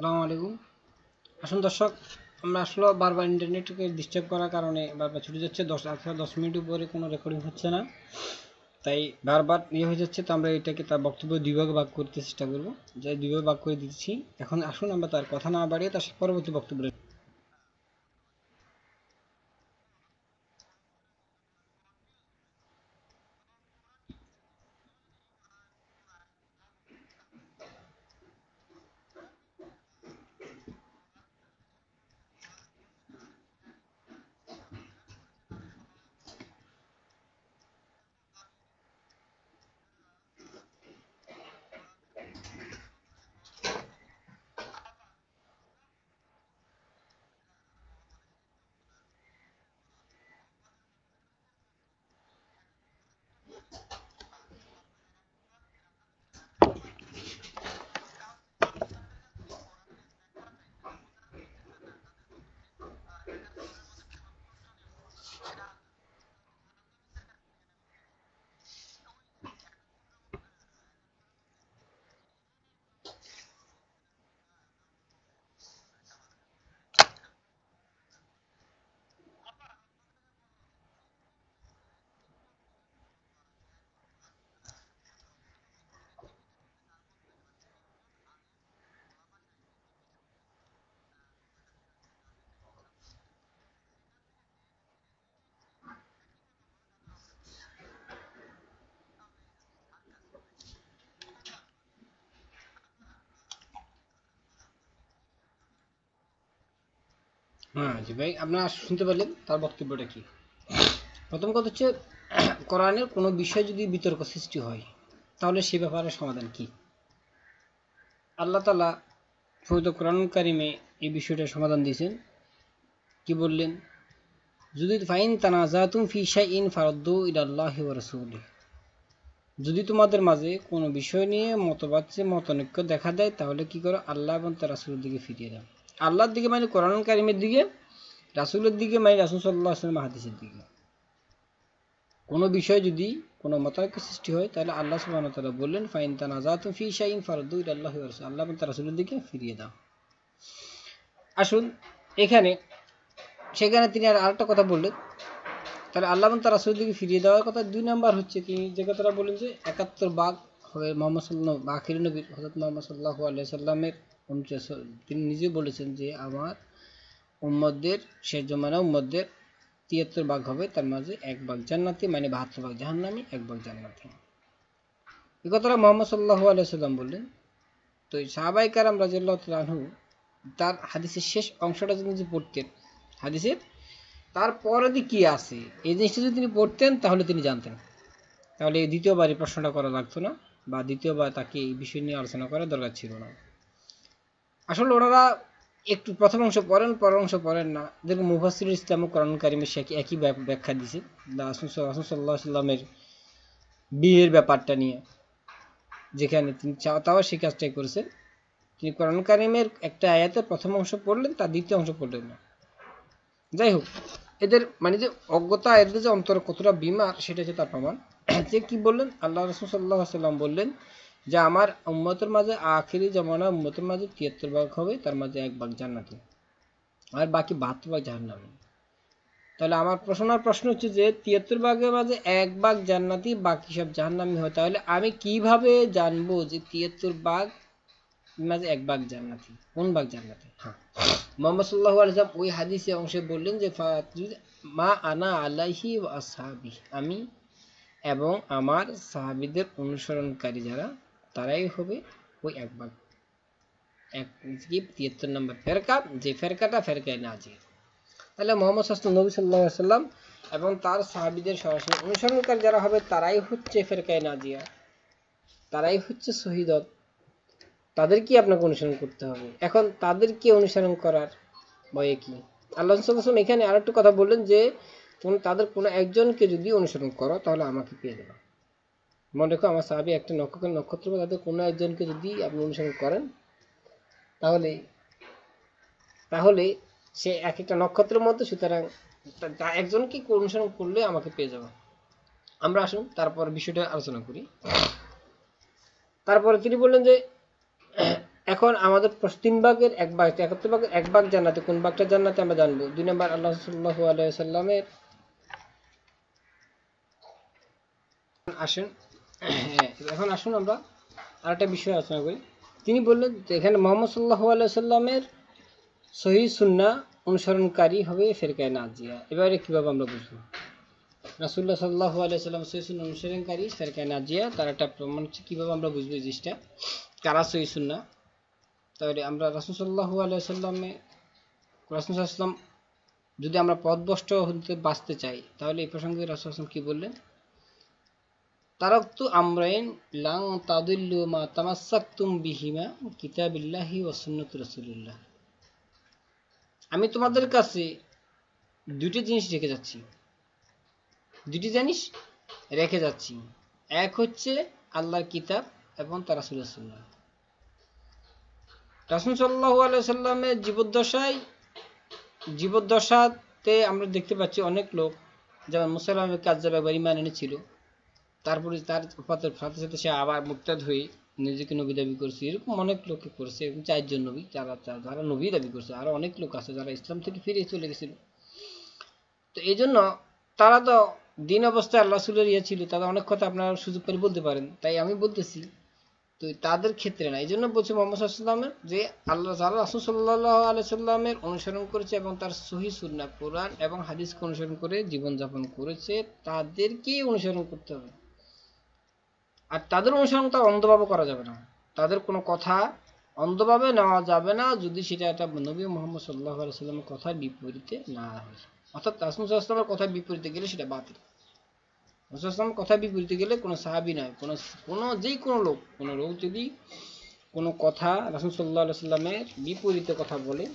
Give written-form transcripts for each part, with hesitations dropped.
আসসালামু আলাইকুম। আসুন দর্শক, আমরা আসলে বারবার ইন্টারনেটকে ডিস্টার্ব করার কারণে বারবার ছুটে যাচ্ছে 10 মিনিট উপরে কোনো রেকর্ডিং হচ্ছে না, তাই বারবার হয়ে যাচ্ছে। তো আমরা এটাকে তার বক্তব্য দুই ভাগে ভাগ করতে চেষ্টা করবো, যাই দুই ভাগে ভাগ করে দিচ্ছি। এখন আসুন আমরা তার কথা না বাড়িয়ে তার পরবর্তী বক্তব্য। হ্যাঁ জি ভাই, আপনারা শুনতে পারলেন তার বক্তব্যটা কি। প্রথম কথা হচ্ছে, কোরআনের কোনো বিষয় যদি বিতর্ক সৃষ্টি হয় তাহলে সে ব্যাপারে সমাধান কি। আল্লাহ তাআলা পবিত্র কোরআন কারিমে এই বিষয়টার সমাধান দিয়েছেন। কি বললেন? যদি ফাইন তানাজাতুম ফি শাইইন ফারদ্দু ইলাল্লাহি ওয়া রাসূলিহি, যদি তোমাদের মাঝে কোনো বিষয় নিয়ে মতানৈক্য দেখা দেয় তাহলে কি করো? আল্লাহ এবং তার রাসূলের দিকে ফিরিয়ে দাও। আল্লাহর দিকে মানে কোরআন কারিমের দিকে, রাসূলের দিকে মানে রাসূল সাল্লাল্লাহু আলাইহি ওয়াসাল্লাম হাদিসের দিকে। কোনো বিষয় যদি কোনো মতানৈক্য সৃষ্টি হয় তাহলে আল্লাহ সুবহানাহু ওয়া তাআলা বললেন ফাইন তানাজাতুম ফি শাইইন ফারদ্দু ইলাল্লাহি ওয়া রাসূলিহি, আল্লাহ এবং তার রাসূলের দিকে ফিরিয়ে দাও। আসুন এখানে, সেখানে তিনি আর আরেকটা কথা বললেন, তাহলে আল্লাহ এবং তার রাসূলের দিকে ফিরিয়ে দেওয়ার কথা। দুই নাম্বার হচ্ছে তিনি যে কথাটা বলেন যে ৭১ ভাগ হবে মোহাম্মদ সাল্লাল্লাহু আখির নবী হযরত মুহাম্মদ সাল্লাল্লাহু আলাইহি সাল্লামের অনুযায়ী। তিনি নিজে বলেছেন যে আমার উম্মতদের, শেষ জমানার উম্মতদের ৭৩ ভাগ হবে, তার মাঝে ১ ভাগ জান্নাতি মানে ৭২ ভাগ জাহান্নামী, ১ ভাগ জান্নাতি। এই কথাটা মুহাম্মদ সাল্লাল্লাহু আলাইহি সাল্লাম বললেন। তো সাহাবায়ে কেরাম রাদিয়াল্লাহু তাআলা আনহু তার হাদিসের শেষ অংশটা যদি পড়তেন, হাদিসের তারপরে কি আছে এই জিনিসটা যদি তিনি পড়তেন তাহলে তিনি জানতেন, তাহলে এই দ্বিতীয়বার এই প্রশ্নটা করা লাগতো না, বা দ্বিতীয়বার তাকে এই বিষয় নিয়ে আলোচনা করার দরকার ছিল না। আসলে ওনারা একটু প্রথম অংশ পড়েন, পরের অংশ পড়েন না। দেখুন মুফাসসিরুল ইসলাম ও কোরআন কারিমের সে একই ব্যাখ্যা দিয়েছে রাসূল সাল্লাল্লাহু আলাইহি সাল্লামের বিয়ের ব্যাপারটা নিয়ে, যেখানে তিনি তাও সেই কাজটাই করেছেন। তিনি কোরআন কারিমের একটা আয়াতের প্রথম অংশ পড়লেন, তার দ্বিতীয় অংশ পড়লেন না। যাই হোক, এদের মানে যে অজ্ঞতা, এদের যে অন্তর কতটা বিমার সেটা হচ্ছে তার প্রমাণ। যে কি বললেন আল্লাহ রাসূল সাল্লাল্লাহু আলাইহি সাল্লাম বললেন যে আমার উম্মতের মাঝে আখিরি জামানা উম্মতের মাঝে ৭৩ ভাগ হবে, তার মাঝে ১ ভাগ জান্নাতি আর বাকি ৭২ ভাগ জাহান্নামী। তাহলে আমার প্রশ্ন হচ্ছে যে ৭৩ ভাগের মাঝে ১ ভাগ জান্নাতি বাকি সব জাহান্নামী হয়, তাহলে আমি কিভাবে জানবো যে ৭৩ ভাগ মাঝে ১ ভাগ জান্নাতি, কোন ভাগ জান্নাতি? হ্যাঁ, মুহাম্মদ সাল্লাল্লাহু আলাইহি ওয়াসাল্লাম ওই হাদিসে অংশে বললেন যে মা আনা আলাইহি ওয়া আসহাবি, আমি এবং আমার সাহাবীদের অনুসরণকারী যারা, তারাই হবে ওই ১ ভাগ, এক ৭৩ নম্বর ফেরকা, যে ফেরকাটা ফেরকায়ে নাজিয়া। তাহলে মুহাম্মদ নবী সাল্লাল্লাহু আলাইহি ওয়াসাল্লাম এবং তার সাহাবীদের সরাসরি অনুসরণকারী যারা হবে তারাই হচ্ছে ফেরকায়ে নাজিয়া, তারাই হচ্ছে শহীদত। তাদেরকে আপনাকে অনুসরণ করতে হবে। এখন তাদেরকে অনুসরণ করার ভয়ে কি? আল্লাহ রাসূল সাল্লাল্লাহু আলাইহি ওয়াসাল্লাম এখানে আরেকটু কথা বললেন যে তুমি তাদের কোনো একজনকে যদি অনুসরণ করো তাহলে আমাকে পেয়ে যাবে। মনে রেখো, আমার সাহাবী একটা নক্ষত্র, তাদের কোনো একজনকে যদি আপনি অনুসরণ করেন তাহলে তাহলে সে এক একটা নক্ষত্রের মধ্যে, সুতরাং একজনকে অনুসরণ করলে আমাকে পেয়ে যাবে। আমরা আসুন তারপর বিষয়টা আলোচনা করি। তারপরে তিনি বললেন যে এখন আমাদের 3 ভাগের 1 ভাগ, 71 ভাগের 1 ভাগ জান্নাতে, কোন ভাগটা জান্নাতে আমরা জানবো। 2 নম্বর আল্লাহ সাল্লাল্লাহু আলাইহি সাল্লামের আসেন। এখন আসুন আমরা আরেকটা বিষয় আলোচনা করি। তিনি বললেন যে এখানে মুহাম্মদ সাল্লাল্লাহু আলাইহি সাল্লামের সহিহ সুন্নাহ অনুসরণকারী হবে ফেরকায়ে নাজিয়া। এবারে কিভাবে আমরা বুঝবো রাসূলুল্লাহ সাল্লাল্লাহু আলাইহি সাল্লাম সহিহ সুন্নাহ অনুসরণকারী ফেরকায়ে নাজিয়া, তার একটা প্রমাণ কিভাবে আমরা বুঝবো এই জিনিসটা কারা সহিহ সুন্নাহ। তাহলে আমরা রাসূল সাল্লাল্লাহু আলাইহি সাল্লামে রাসূল সাল্লাল্লাহু আলাইহি সাল্লাম যদি আমরা পথভ্রষ্ট হতে বাঁচতে চাই, তাহলে এই প্রসঙ্গে রাসূল সাল্লাল্লাহু আলাইহি সাল্লাম কি বললেন, তারাকতু আমরাইন লান তাদিল্লু মা তামাসসাকতুম বিহিমা কিতাবিল্লাহি ওয়া সুন্নাতি রাসূলিল্লাহ। আমি তোমাদের কাছে দুটি জিনিস রেখে যাচ্ছি। এক হচ্ছে আল্লাহর কিতাব এবং তার রাসূলের সুন্নাহ। রাসূল সাল্লাল্লাহু আলাইহি সাল্লামের জীবদ্দশাতে আমরা দেখতে পাচ্ছি অনেক লোক, যেমন মুসাইলামুল কাযযাব একবার ঈমান এনেছিল, তারপরে তার ওফাতের সাথে সাথে সে আবার মুরতাদ হয়ে নিজেকে নবী দাবি করছে। এরকম অনেক লোককে করেছে, এরকম 4 জন নবী যারা নবী দাবি করছে। আরো অনেক লোক আছে যারা ইসলাম থেকে ফিরে চলে গেছিল। তো এই জন্য তারা তো দিন অবস্থায় আল্লাহ রাসূলের ছিল, তারা অনেক কথা আপনারা সুযোগ করে বলতে পারেন, তাই আমি বলতেছি। তো তাদের ক্ষেত্রে না, এই জন্য বলছি মুহাম্মদ সাল্লাল্লাহু আলাইহি ওয়াসাল্লামের যে আল্লাহ যারা রাসূল সাল্লাল্লাহু আলাইহি সাল্লামের অনুসরণ করেছে এবং তার সহিহ সুন্নাহ কোরআন এবং হাদিসকে অনুসরণ করে জীবনযাপন করেছে, তাদেরকেই অনুসরণ করতে হবে। আর তাদের অনুসরণ তো অন্ধভাবে করা যাবে না, তাদের কোনো কথা অন্ধভাবে নেওয়া যাবে না যদি সেটা একটা নবী মুহাম্মদ সাল্লাল্লাহু আলাইহি সাল্লামের কথার বিপরীতে না হয়। অর্থাৎ রাসূল সাল্লাল্লাহু আলাইহি ওয়াসাল্লামের কথার বিপরীতে গেলে সেটা বাতিল। রাসূল সাল্লাল্লাহু আলাইহি ওয়াসাল্লামের কথার বিপরীতে গেলে কোনো সাহাবী নয়, কোনো লোক যদি কোনো কথা রাসূল সাল্লাল্লাহু আলাইহি সাল্লামের বিপরীতে কথা বলে,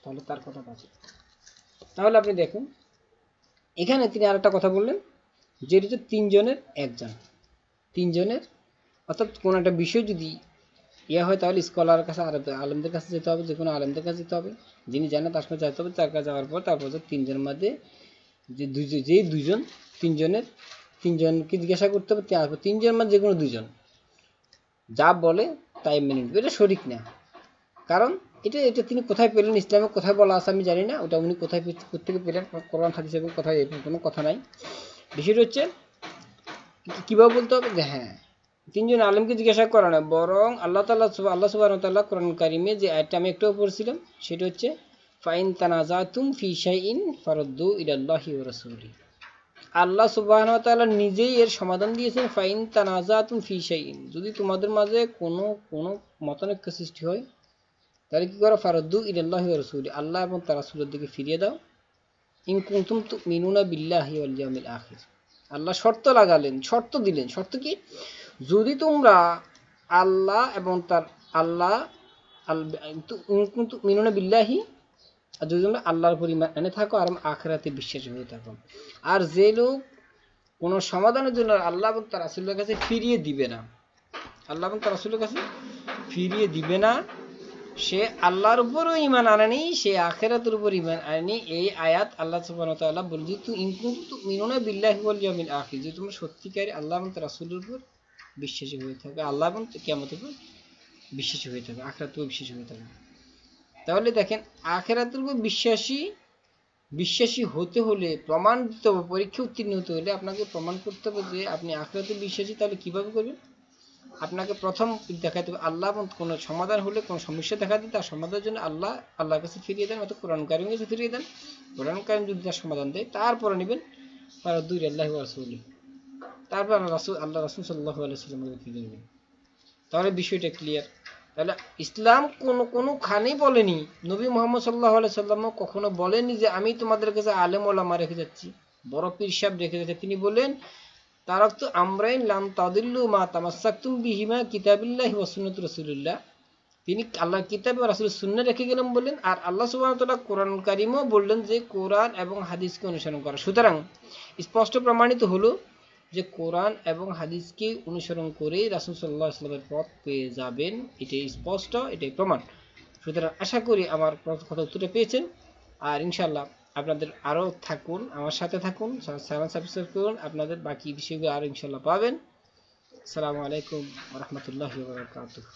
তাহলে তার কথা বাতিল। তাহলে আপনি দেখুন এখানে তিনি আরেকটা কথা বললেন, যে এটা হচ্ছে 3 জনের 1 জন, 3 জনের, অর্থাৎ কোনো একটা বিষয় যদি হয় তাহলে স্কলার কাছে, আলেমদের কাছে যেতে হবে, যে কোনো আলেমদের কাছে যেতে হবে, যিনি জানেন তার কাছে যেতে হবে। তার কাছে যাওয়ার পর তারপর 3 জনের মধ্যে যে 2 জন, 3 জনকে জিজ্ঞাসা করতে হবে। 3 জনের মধ্যে যে কোনো 2 জন যা বলে তাই মেনে নেবে, এটা সঠিক না। কারণ এটা তিনি কোথায় পেলেন, ইসলামে কোথায় বলা আছে আমি জানি না, ওটা উনি কোথেকে পেলেন, কোরআন হাদিস এবং কোথায় কোনো কথা নাই। বিষয়টা হচ্ছে কিভাবে বলতে হবে যে হ্যাঁ 3 জন আলেমকে জিজ্ঞাসা করা না, বরং আল্লাহ সুবহানাহু ওয়া তাআলা কোরআন কারিমে যে আয়াতটা আমি একটু পড়ছিলাম, সেটা হচ্ছে ফাইন তানাজাতুম ফি শাইইন ফারুদ্দু ইলাল্লাহি ওয়া রাসূলিহি। আল্লাহ সুবহানাহু ওয়া তাআলা নিজেই এর সমাধান দিয়েছেন, ফাইন তানাজাতুম ফি শাইইন, যদি তোমাদের মাঝে কোনো মতানৈক্য সৃষ্টি হয়, তাহলে কি করো, ফারুদ্দু ইলাল্লাহি ওয়া রাসূলিহি, আল্লাহ এবং তার রাসূলের দিকে ফিরিয়ে দাও। ইন কুনতুম তুমিনুনা বিল্লাহি ওয়াল ইয়াউমিল আখির। আল্লাহ শর্ত দিলেন, শর্ত কি, যদি তোমরা আল্লাহ এবং তার মিনুনা বিল্লাহি, আর যদি তোমরা আল্লাহর উপর ঈমান এনে থাকো আর আখিরাতে বিশ্বাসী হয়ে থাকো। আর যে লোক কোনো সমাধানের জন্য আল্লাহ এবং তার রাসূলের কাছে ফিরিয়ে দিবে না, সে আল্লাহর উপরও ঈমান আনেনি, সে আখিরাতের উপর ঈমান আনেনি। এই আয়াত আল্লাহ সুবহানাহু ওয়া তাআলা বলেছে, ইন কুনতুম তুমিনুনা বিল্লাহি ওয়াল ইয়াউমিল আখির, যদি তোমরা সত্যিকারে আল্লাহ এবং তার রাসূলের উপর বিশ্বাসী হয়ে থাকে, আল্লাহ এবং কিয়ামতের উপর বিশ্বাসী হয়ে থাকে, আখিরাতেও বিশ্বাসী হয়ে থাকে। তাহলে দেখেন আখিরাতের উপর বিশ্বাসী হতে হলে প্রমাণ দিতে হবে, পরীক্ষা উত্তীর্ণ হতে হলে আপনাকে প্রমাণ করতে হবে যে আপনি আখিরাতে বিশ্বাসী। তাহলে কিভাবে করবেন, আপনাকে প্রথম দেখাতে হবে আল্লাহ এবং কোনো সমাধান হলে, কোনো সমস্যা দেখা দিতে, তার সমাধানের জন্য আল্লাহর কাছে ফিরিয়ে দেন, অর্থাৎ কোরআন কারিমের কাছে ফিরিয়ে দেন। কোরআন কারিম যদি তার সমাধান দেয়, তারপরে নেবেন ফারুদ্দু ইলাল্লাহি ওয়া রাসূলিহি, তারপর আল্লাহ রাসূল সাল্লাল্লাহু আলাইহি ওয়াসাল্লামের ফিরিয়ে নেবেন। তাহলে বিষয়টা ক্লিয়ার। তাহলে ইসলাম কোনোখানেই বলেনি, নবী মুহাম্মদ সাল্লাল্লাহু আলাইহি ওয়াসাল্লামও কখনো বলেনি যে আমি তোমাদের কাছে আলেম ওলামা রেখে যাচ্ছি, বড় পীর সাহেব রেখে যাচ্ছি। তিনি বলেন তারাকতু আমরাইন লান তাদিল্লু মা তামাসসাকতুম বিহিমা কিতাবিল্লাহি ওয়া সুন্নাতি রাসূলিল্লাহ। তিনি আল্লাহর কিতাব এবং রাসূলের সুন্নাহ রেখে গেলেন বললেন, আর আল্লাহ সুবহানাহু ওয়া তাআলা কোরআন কারীমও বললেন যে কোরআন এবং হাদিসকে অনুসরণ করা। সুতরাং স্পষ্ট প্রমাণিত হলো যে কোরআন এবং হাদিসকে অনুসরণ করে রাসূল সাল্লাল্লাহু আলাইহি ওয়াসাল্লামের পথ পেয়ে যাবেন, এটাই স্পষ্ট, এটাই প্রমাণ। সুতরাং আশা করি আমার কথা উত্তরটা পেয়েছেন। আর ইনশাআল্লাহ আপনাদের আরও থাকুন, আমার সাথে থাকুন, চ্যানেল সাবস্ক্রাইব করুন, আপনাদের বাকি বিষয়গুলো আরও ইনশাআল্লাহ পাবেন। আসসালামু আলাইকুম ওয়া রাহমাতুল্লাহি ওয়া বারাকাতুহু।